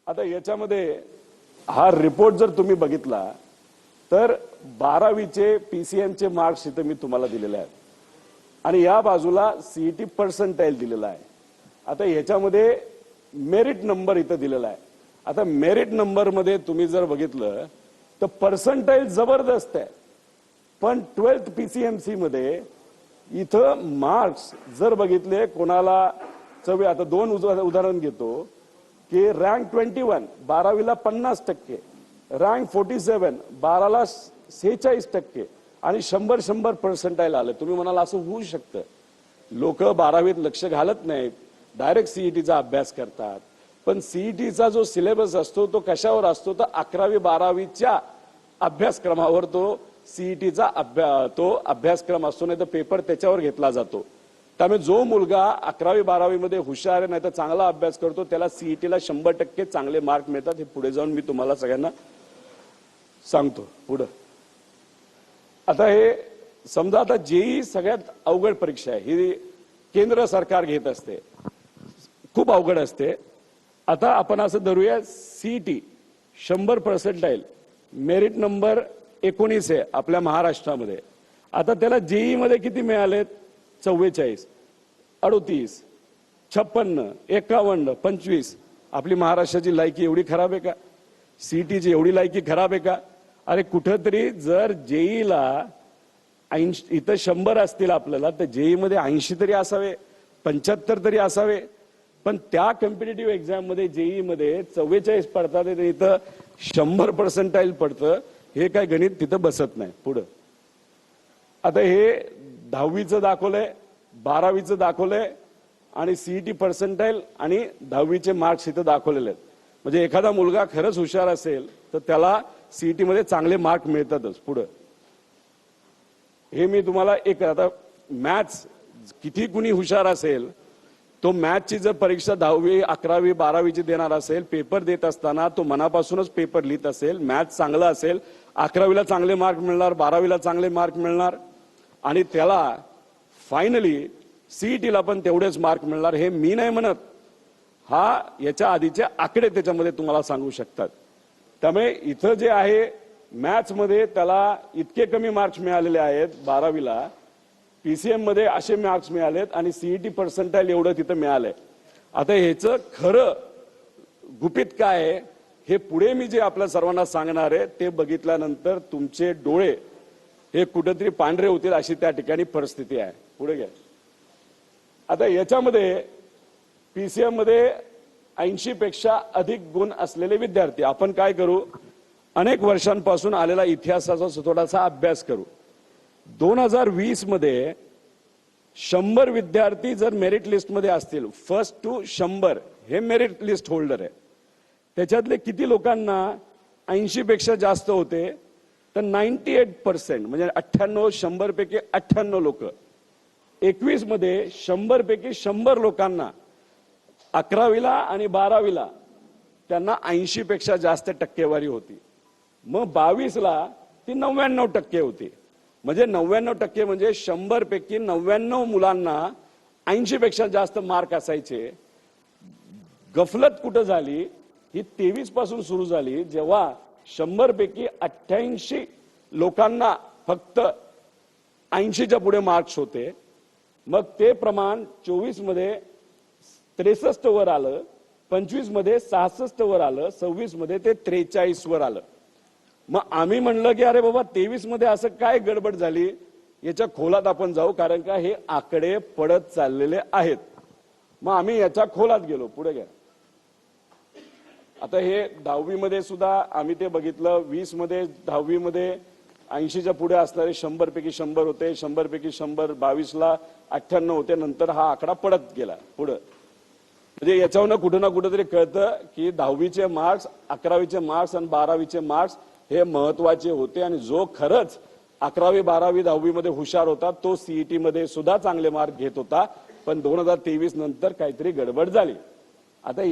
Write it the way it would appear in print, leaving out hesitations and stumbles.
आता याच्यामध्ये हा रिपोर्ट जर तुम्ही बघितला तर 12वीचे पीसीएमचे मार्क्स इथे मी तुम्हाला दिलेले आहेत आणि या बाजूला सीईटी पर्सेंटाइल दिलेला आहे। आता याच्यामध्ये मेरिट नंबर इथं दिलेला आहे। आता मेरिट नंबर मध्ये तुम्ही जर बघितलं तर पर्सेंटाइल जबरदस्त आहे, पण 12th पीसीएमसी मध्ये इथं मार्क्स जर बघितले कोणाला आता दोन उदाहरण घेतो की रँक 21 12वीला 50%, रँक 47 12ला 46% आणि 100 पर्सेंटाइल आले। तुम्ही म्हणाला असं होऊ शकतं, लोक 12वीत लक्ष घालत नाहीत, डायरेक्ट सीईटीचा अभ्यास करतात। पण सीईटीचा जो सिलेबस असतो तो कशावर असतो तर 11वी 12वीच्या अभ्यासक्रमावर तो सीईटीचा अभ्यासक्रम असतो, नाही तर पेपर त्याच्यावर घेतला जातो। त्यामुळे जो मुलगा 11वी 12वी मध्ये हुशार आहे नाही तर चांगला अभ्यास करतो त्याला सीईटीला 100% चांगले मार्क मिळतात। हे पुढे जाऊन मी तुम्हाला सगळ्यांना सांगतो। पुढे आता हे समजा आता जेईई सगळ्यात अवघड परीक्षा आहे, ही केंद्र सरकार घेत असते, खूप अवघड असते। आता आपण असं धरूया सीईटी 100 पर्सेंटाइल मेरिट नंबर 19 आहे आपल्या महाराष्ट्रामध्ये। आता त्याला जेईई मध्ये किती मिळालेत 44, 38, 56, 51, 25। आपली महाराष्ट्राची लायकी एवढी खराब आहे का? सीईटीची एवढी लायकी खराब आहे का? अरे कुठेतरी जर जेईला 80 इथं 100 असतील आपल्याला तर जेईई मध्ये 80 तरी असावे, 75 तरी असावे। पण त्या कॉम्पिटिटिव्ह एक्झाम मध्ये जेईई मध्ये 44 पडतात, इथं 100 पर्सेंटाइल पडतं। हे काय गणित तिथं बसत नाही। पुढे आता हे 10वीचं दाखवलंय, 12वीचं दाखवलंय आणि सीईटी पर्सेंटाइल आणि 10वीचे मार्क्स इथं दाखवलेले आहेत। म्हणजे एखादा मुलगा खरंच हुशार असेल तर त्याला सीईटी मध्ये चांगले मार्क मिळतातच। पुढे हे मी तुम्हाला एक आता मॅथ्स किती कुणी हुशार असेल तो मॅथ्सची जर परीक्षा 10वी 11वी 12वीची देणार असेल, पेपर देत असताना तो मनापासूनच पेपर लिहित असेल, मॅथ्स चांगला असेल, 11वीला चांगले मार्क मिळणार, 12वीला चांगले मार्क मिळणार आणि त्याला फायनली सीईटीला पण तेवढेच मार्क मिळणार। हे मी नाही म्हणत, हा याच्या आधीचे आकडे त्याच्यामध्ये तुम्हाला सांगू शकतात। त्यामुळे इथं जे आहे मॅथ्स मध्ये त्याला इतके कमी मार्क्स मिळालेले आहेत, 12वीला पीसीएम मध्ये असे मार्क्स मिळालेत आणि सीईटी पर्सेंटाइल एवढं तिथं मिळालंय। आता ह्याचं खरं गुपित काय आहे हे पुढे मी जे आपल्या सर्वांना सांगणार आहे ते बघितल्यानंतर तुमचे डोळे हे कुठेतरी पांढरे होतील अशी त्या ठिकाणी परिस्थिती आहे। पुढे घ्या। आता याच्यामध्ये पीसीएम मध्ये 80 पेक्षा अधिक गुण असलेले विद्यार्थी, आपण काय करू, अनेक वर्षांपासून आलेला इतिहासाचा थोडासा अभ्यास करू। 2020 मध्ये 100 विद्यार्थी जर मेरिट लिस्ट मध्ये असतील, फर्स्ट टू 100 हे मेरिट लिस्ट होल्डर आहे, त्याच्यातले किती लोकांना 80 पेक्षा जास्त होते तर 98% म्हणजे 98, 100 पैकी 98 लोक। 21 मध्ये 100 पैकी 100 लोकांना 11वीला आणि 12वीला त्यांना 80 पेक्षा जास्त टक्केवारी होती। मग 22ला ती 99% होती। म्हणजे 99% म्हणजे 100 पैकी 99 मुलांना 80 पेक्षा जास्त मार्क असायचे। गफलत कुठं झाली ही 23 पासून सुरू झाली, जेव्हा 100 पैकी 88 लोकांना फक्त 80च्या पुढे मार्क्स होते। मग ते प्रमाण 24 मध्ये 63 वर आलं, 25 मध्ये 66 वर आलं, 26 मध्ये ते 43 वर आलं। मग आम्ही म्हणलं की अरे बाबा 23 मध्ये असं काय गडबड झाली, याच्या खोलात आपण जाऊ, कारण का हे आकडे पडत चाललेले आहेत। मग आम्ही याच्या खोलात गेलो। पुढे घ्या। आता हे 10वी मध्ये सुद्धा आम्ही ते बघितलं, 20 मध्ये 10वी मध्ये 80च्या पुढे असणारे 100 पैकी 100 होते, 100 पैकी 100, 22ला 98 होते, नंतर हा आकडा पडत गेला। पुढे म्हणजे याच्यावर कुठं ना कुठेतरी कळतं की 10वीचे मार्क्स, 11वीचे मार्क्स आणि 12वीचे मार्क्स हे महत्वाचे होते आणि जो खरंच 11वी 12वी 10वी मध्ये हुशार होता तो सीईटी मध्ये सुद्धा चांगले मार्क घेत होता। पण 2023 नंतर काहीतरी गडबड झाली। आता